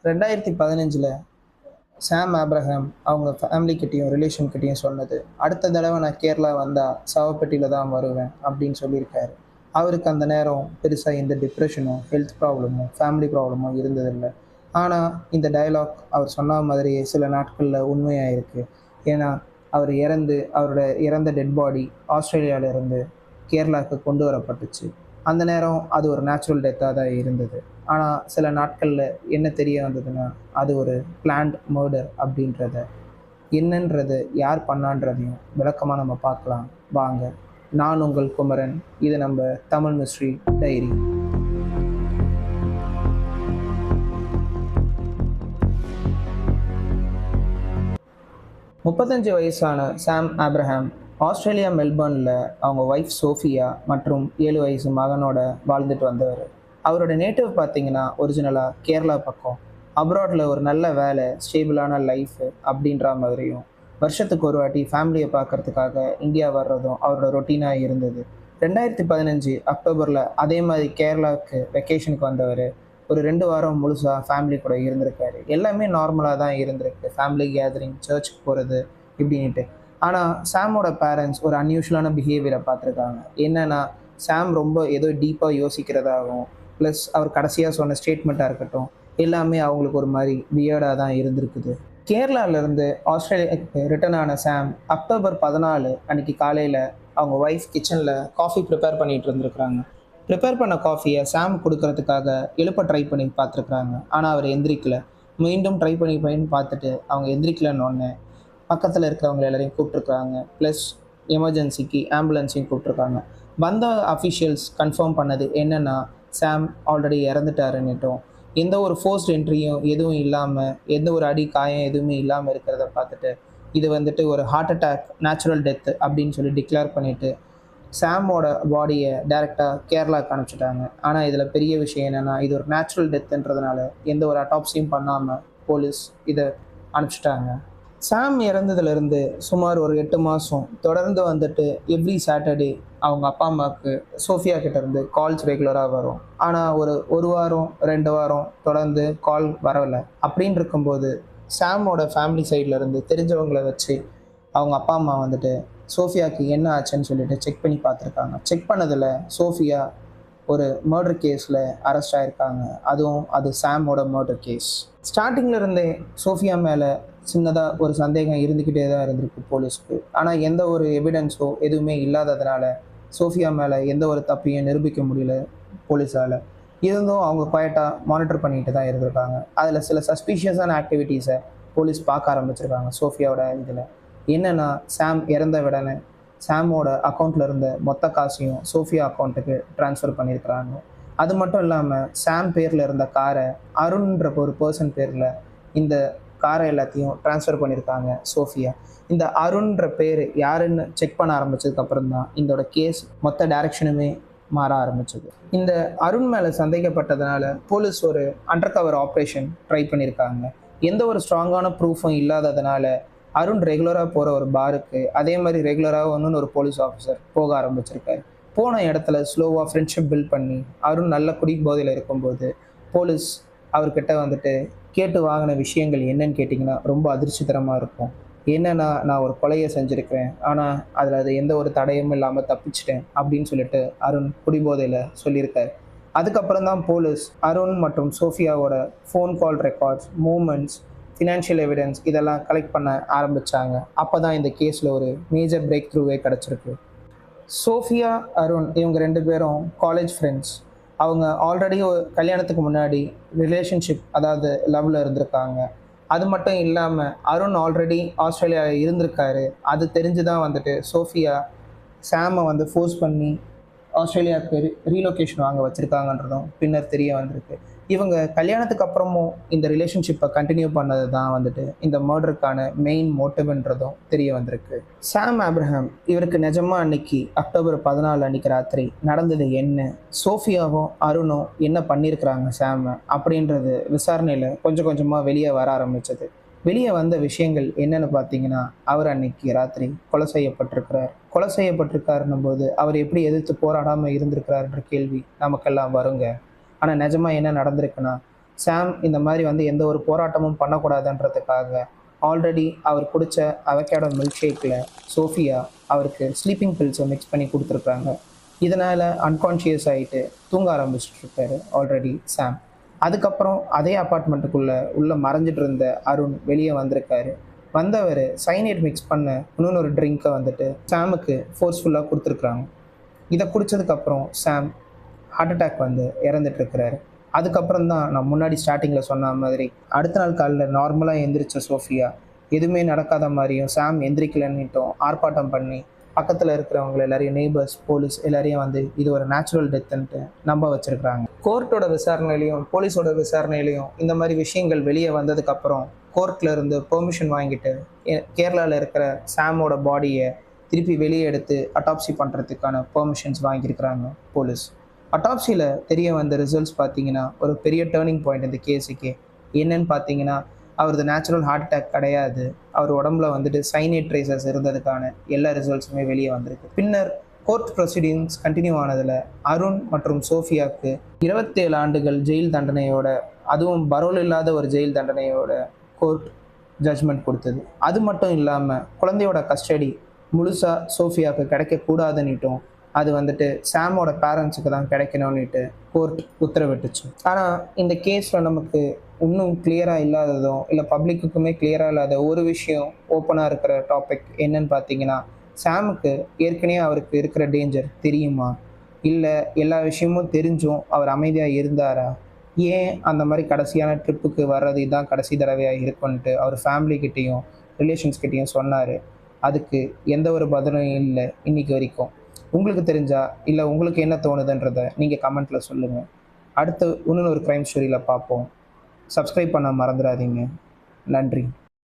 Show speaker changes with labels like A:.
A: 2015 சாம் Abraham அவங்க ஃபேமிலிக்கிட்டேயும் ரிலேஷன்கிட்டேயும் சொன்னது, அடுத்த தடவை நான் கேரளா வந்தால் சவப்பெட்டியில் தான் வருவேன் அப்படின்னு சொல்லியிருக்காரு. அவருக்கு அந்த நேரம் பெருசாக எந்த டிப்ரெஷனோ ஹெல்த் ப்ராப்ளமோ ஃபேமிலி ப்ராப்ளமோ இருந்ததில்லை. ஆனால் இந்த டயலாக் அவர் சொன்ன மாதிரியே சில நாட்களில் உண்மையாக இருக்குது. ஏன்னா அவர் அவரோட இறந்த டெட் பாடி ஆஸ்திரேலியாவிலேருந்து கேரளாவுக்கு கொண்டு வரப்பட்டுச்சு. அந்த நேரம் அது ஒரு நேச்சுரல் டெத்தாக தான் இருந்தது. ஆனால் சில நாட்களில் என்ன தெரிய வந்ததுன்னா, அது ஒரு பிளான்ட் மர்டர் அப்படின்றத. என்னன்றது யார் பண்ணான்றதையும் விளக்கமாக நம்ம பார்க்கலாம் வாங்க. நான் உங்கள் குமரன். இது நம்ம தமிழ் மிஸ்ட்ரி டைரி. 35 வயசான சாம் ஆப்ரஹாம் ஆஸ்திரேலியா மெல்பர்னில் அவங்க ஒய்ஃப் சோஃபியா மற்றும் 7 வயசு மகனோட வாழ்ந்துட்டு வந்தவர். அவரோட நேட்டிவ் பார்த்தீங்கன்னா ஒரிஜினலாக கேரளா பக்கம். அப்ராடில் ஒரு நல்ல வேலை, ஸ்டேபிளான லைஃபு அப்படின்ற மாதிரியும், வருஷத்துக்கு ஒரு வாட்டி ஃபேமிலியை பார்க்கறதுக்காக இந்தியா வர்றதும் அவரோட ரொட்டீனாக இருந்தது. 2015 அக்டோபரில் அதே மாதிரி கேரளாவுக்கு வெக்கேஷனுக்கு வந்தவர் ஒரு 2 வாரம் முழுசாக ஃபேமிலி கூட இருந்திருக்காரு. எல்லாமே நார்மலாக தான் இருந்திருக்கு. ஃபேமிலி கேதரிங், சர்ச்சுக்கு போகிறது இப்படின்ட்டு. ஆனால் சாமோட பேரண்ட்ஸ் ஒரு அன்யூஷுவலான பிஹேவியரை பார்த்துருக்காங்க. என்னென்னா, சாம் ரொம்ப ஏதோ டீப்பாக யோசிக்கிறதாகவும், ப்ளஸ் அவர் கடைசியாக சொன்ன ஸ்டேட்மெண்ட்டாக இருக்கட்டும், எல்லாமே அவங்களுக்கு ஒரு மாதிரி வியர்டாக தான் இருந்திருக்குது. கேரளாவிலேருந்து ஆஸ்திரேலியாவுக்கு ரிட்டர்ன் ஆன சாம் அக்டோபர் 14 அன்றைக்கி காலையில் அவங்க ஒய்ஃப் கிச்சனில் காஃபி ப்ரிப்பேர் பண்ணிகிட்டு இருந்திருக்கிறாங்க. ப்ரிப்பேர் பண்ண காஃபியை சாம் கொடுக்கறதுக்காக எழுப்ப ட்ரை பண்ணி பார்த்துருக்குறாங்க. ஆனால் அவர் எந்திரிக்கல. மீண்டும் ட்ரை பண்ணி பார்த்துட்டு அவங்க எந்திரிக்கலன்னொன்னே பக்கத்தில் இருக்கிறவங்க எல்லாரையும் கூப்பிட்ருக்காங்க. ப்ளஸ் எமர்ஜென்சிக்கு ஆம்புலன்ஸையும் கூப்பிட்ருக்காங்க. வந்த அஃபிஷியல்ஸ் கன்ஃபார்ம் பண்ணது என்னென்னா, சாம் ஆல்ரெடி இறந்துட்டாருன்னுட்டும், எந்த ஒரு ஃபோர்ஸ்ட் என்ட்ரியும் எதுவும் இல்லாமல், எந்த ஒரு அடி காயம் எதுவுமே இல்லாமல் இருக்கிறத பார்த்துட்டு, இது வந்துட்டு ஒரு ஹார்ட் அட்டாக், நேச்சுரல் டெத்து அப்படின்னு சொல்லி டிக்ளேர் பண்ணிவிட்டு சாமோட பாடியை டைரெக்டாக கேரளாவுக்கு அனுப்பிச்சிட்டாங்க. ஆனால் இதில் பெரிய விஷயம் என்னென்னா, இது ஒரு நேச்சுரல் டெத்துன்றதுனால எந்த ஒரு அட்டாப்சியும் பண்ணாமல் போலீஸ் இதை அனுப்பிச்சிட்டாங்க. சாம் இறந்ததுலேருந்து சுமார் ஒரு 8 மாதம் தொடர்ந்து வந்துட்டு எவ்ரி சாட்டர்டே அவங்க அப்பா அம்மாவுக்கு சோஃபியா கிட்டேருந்து கால்ஸ் ரெகுலராக வரும். ஆனால் ஒரு வாரம் 2 வாரம் தொடர்ந்து கால் வரலை. அப்படின்னு இருக்கும்போது சாமோட ஃபேமிலி சைட்லேருந்து தெரிஞ்சவங்களை வச்சு அவங்க அப்பா அம்மா வந்துட்டு சோஃபியாவுக்கு என்ன ஆச்சுன்னு சொல்லிட்டு செக் பண்ணி பார்த்துருக்காங்க. செக் பண்ணதில் சோஃபியா ஒரு மர்டர் கேஸில் அரெஸ்ட் ஆகிருக்காங்க. அது சாமோட மர்டர் கேஸ். ஸ்டார்டிங்கில் இருந்தே சோஃபியா மேலே சின்னதாக ஒரு சந்தேகம் இருந்துக்கிட்டே தான் இருந்திருக்கு போலீஸ்க்கு. ஆனால் எந்த ஒரு எவிடன்ஸோ எதுவுமே இல்லாததுனால சோஃபியா மேலே எந்த ஒரு தப்பையும் நிரூபிக்க முடியல போலீஸால். இருந்தும் அவங்க குவைட்டாக மானிட்டர் பண்ணிட்டு தான் இருந்திருக்காங்க. அதில் சில சஸ்பீஷியஸான ஆக்டிவிட்டீஸை போலீஸ் பார்க்க ஆரம்பிச்சிருக்காங்க சோஃபியாவோட இதில். என்னென்னா, சாம் இறந்த உடனே சாமோட அக்கௌண்ட்டில் இருந்த மொத்த காசையும் சோஃபியா அக்கௌண்ட்டுக்கு ட்ரான்ஸ்ஃபர் பண்ணியிருக்கிறாங்க. அது மட்டும் இல்லாமல் சாம் பேரில் இருந்த காரை அருண்ன்ற ஒரு பர்சன் பேரில் இந்த காரை எல்லாத்தையும் ட்ரான்ஸ்ஃபர் பண்ணியிருக்காங்க சோஃபியா. இந்த அருண்ன்ற பேர் யாருன்னு செக் பண்ண ஆரம்பித்ததுக்கப்புறம் தான் இதோட கேஸ் மொத்த டைரக்ஷனுமே மாற ஆரம்பிச்சது. இந்த அருண் மேலே சந்தேகப்பட்டதுனால போலீஸ் ஒரு அண்டர் கவர் ஆப்ரேஷன் ட்ரை பண்ணியிருக்காங்க. எந்த ஒரு ஸ்ட்ராங்கான ப்ரூஃபும் இல்லாததுனால அருண் ரெகுலராக போகிற ஒரு பாருக்கு அதே மாதிரி ரெகுலராக ஒரு போலீஸ் ஆஃபீஸர் போக ஆரம்பிச்சிருக்காரு. போன இடத்துல ஸ்லோவாக ஃப்ரெண்ட்ஷிப் பில்ட் பண்ணி அருண் நல்ல குடிபோதையில் இருக்கும்போது போலீஸ் அவர்கிட்ட வந்துட்டு கேட்டு வாங்கின விஷயங்கள் என்னன்னு கேட்டிங்கன்னா ரொம்ப அதிர்ச்சிகரமாக இருக்கும். என்னென்னா, நான் ஒரு கொலையை செஞ்சுருக்கிறேன், ஆனால் அது எந்த ஒரு தடையும் இல்லாமல் தப்பிச்சிட்டேன் அப்படின்னு சொல்லிட்டு அருண் குடிபோதையில் சொல்லியிருக்காரு. அதுக்கப்புறம் தான் போலீஸ் அருண் மற்றும் சோஃபியாவோட phone call records, moments, financial evidence இதெல்லாம் கலெக்ட் பண்ண ஆரம்பித்தாங்க. அப்போ தான் இந்த கேஸில் ஒரு மேஜர் பிரேக் த்ரூவே கிடச்சிருக்கு. சோஃபியா, அருண் இவங்க 2 பேரும் காலேஜ் ஃப்ரெண்ட்ஸ். அவங்க ஆல்ரெடி கல்யாணத்துக்கு முன்னாடி ரிலேஷன்ஷிப், அதாவது லவ்வில் இருந்திருக்காங்க. அது மட்டும் இல்லாமல் அருண் ஆல்ரெடி ஆஸ்திரேலியாவில் இருந்திருக்காரு. அது தெரிஞ்சு தான் வந்துட்டு சோஃபியா சாமை ஃபோர்ஸ் பண்ணி ஆஸ்திரேலியாவுக்கு ரீலொகேஷன் வாங்க வச்சுருக்காங்கன்றதும் பின்னர் தெரிய வந்திருக்கு. இவங்க கல்யாணத்துக்கு அப்புறமும் இந்த ரிலேஷன்ஷிப்பை கண்டினியூ பண்ணது தான் வந்துட்டு இந்த மர்டருக்கான மெயின் மோட்டிவ்ன்றதும் தெரிய வந்திருக்கு. சாம் ஆப்ரஹாம் இவருக்கு நிஜமாக அன்னைக்கு அக்டோபர் 14 அன்னைக்கு ராத்திரி நடந்தது என்ன, சோஃபியாவும் அருணும் என்ன பண்ணியிருக்கிறாங்க சாமை அப்படின்றது விசாரணையில் கொஞ்சம் கொஞ்சமாக வெளியே வர ஆரம்பித்தது. வெளியே வந்த விஷயங்கள் என்னென்னு பார்த்தீங்கன்னா, அவர் அன்னைக்கு ராத்திரி கொலை செய்யப்பட்டிருக்காருன்னும் போது அவர் எப்படி எதிர்த்து போராடாமல் இருந்திருக்கிறாருன்ற கேள்வி நமக்கெல்லாம் வருங்க. ஆனால் நிஜமாக என்ன நடந்திருக்குன்னா, சாம் இந்த மாதிரி எந்த ஒரு போராட்டமும் பண்ணக்கூடாதுன்றதுக்காக ஆல்ரெடி அவர் குடித்த அவகேடோ மில்க் ஷேக்கில் சோஃபியா அவருக்கு ஸ்லீப்பிங் பில்ஸை மிக்ஸ் பண்ணி கொடுத்துருக்காங்க. இதனால் அன்கான்ஷியஸ் ஆகிட்டு தூங்க ஆரம்பிச்சிட்ருக்காரு ஆல்ரெடி சாம். அதுக்கப்புறம் அதே அப்பார்ட்மெண்ட்டுக்குள்ளே மறைஞ்சிட்டு இருந்த அருண் வெளியே வந்திருக்காரு. வந்தவர் சைனைட் மிக்ஸ் பண்ண இன்னொரு ட்ரிங்க்கை சாமுக்கு ஃபோர்ஸ்ஃபுல்லாக கொடுத்துருக்குறாங்க. இதை குடித்ததுக்கப்புறம் சாம் ஹார்ட் அட்டாக் இறந்துட்டுருக்கிறாரு. அதுக்கப்புறம் தான் நான் முன்னாடி ஸ்டார்டிங்கில் சொன்ன மாதிரி அடுத்த நாள் காலையில் நார்மலாக எந்திரிச்ச சோஃபியா எதுவுமே நடக்காத மாதிரியும் சாம் எந்திரிக்கலன்னுட்டும் ஆர்ப்பாட்டம் பண்ணி பக்கத்தில் இருக்கிறவங்க எல்லாரையும் நெய்பர்ஸ், போலீஸ் எல்லாரையும் இது ஒரு நேச்சுரல் டெத்துன்ட்டு நம்ப வச்சுருக்கிறாங்க. கோர்ட்டோட விசாரணையிலையும் போலீஸோட விசாரணையிலையும் இந்த மாதிரி விஷயங்கள் வெளியே வந்ததுக்கப்புறம் கோர்ட்டில் இருந்து பெர்மிஷன் வாங்கிட்டு கேரளாவில் இருக்கிற சாமோட பாடியை திருப்பி வெளியே எடுத்து அட்டாப்சி பண்ணுறதுக்கான பெர்மிஷன்ஸ் வாங்கியிருக்கிறாங்க போலீஸ். அட்டாப்சியில் தெரிய வந்த ரிசல்ட்ஸ் பார்த்தீங்கன்னா ஒரு பெரிய டேர்னிங் பாயிண்ட் இந்த கேஸுக்கே. என்னன்னு பார்த்தீங்கன்னா அவரது நேச்சுரல் ஹார்ட் அட்டாக் கிடையாது, அவர் உடம்புல சைனேட் ட்ரேசஸ் இருந்ததுக்கான எல்லா ரிசல்ட்ஸுமே வெளியே வந்திருக்கு. பின்னர் கோர்ட் ப்ரொசீடிங்ஸ் கண்டினியூ ஆனதில் அருண் மற்றும் சோஃபியாவுக்கு 27 ஆண்டுகள் ஜெயில் தண்டனையோட, அதுவும் பரோல் இல்லாத ஒரு ஜெயில் தண்டனையோட கோர்ட் ஜட்ஜ்மெண்ட் கொடுத்தது. அது மட்டும் இல்லாமல் குழந்தையோட கஸ்டடி முழுசாக சோஃபியாவுக்கு கிடைக்கக்கூடாதுன்னுட்டும் அது சாமோட பேரண்ட்ஸுக்கு தான் கிடைக்கணும்னுட்டு கோர்ட் உத்தரவிட்டுச்சு. ஆனால் இந்த கேஸில் நமக்கு இன்னும் கிளியராக இல்லாததும் இல்லை பப்ளிக்குக்குமே கிளியராக இல்லாத ஒரு விஷயம் ஓப்பனாக இருக்கிற டாபிக் என்னன்னு பார்த்தீங்கன்னா, சாமுக்கு ஏற்கனவே அவருக்கு இருக்கிற டேஞ்சர் தெரியுமா, இல்லை எல்லா விஷயமும் தெரிஞ்சும் அவர் அமைதியாக இருந்தாரா, ஏன் அந்த மாதிரி கடைசியான ட்ரிப்புக்கு வர்றது இதுதான் கடைசி தடவையாக இருக்குன்ட்டு அவர் ஃபேமிலிக்கிட்டேயும் ரிலேஷன்ஸ்கிட்டையும் சொன்னார். அதுக்கு எந்த ஒரு பதிலும் இல்லை இன்னைக்கு வரைக்கும். உங்களுக்கு தெரிஞ்சா இல்லை உங்களுக்கு என்ன தோணுதுன்றதை நீங்கள் கமெண்ட்டில் சொல்லுங்கள். அடுத்து இன்னொரு க்ரைம் ஸ்டோரியில் பார்ப்போம். சப்ஸ்கிரைப் பண்ண மறந்துடாதீங்க. நன்றி.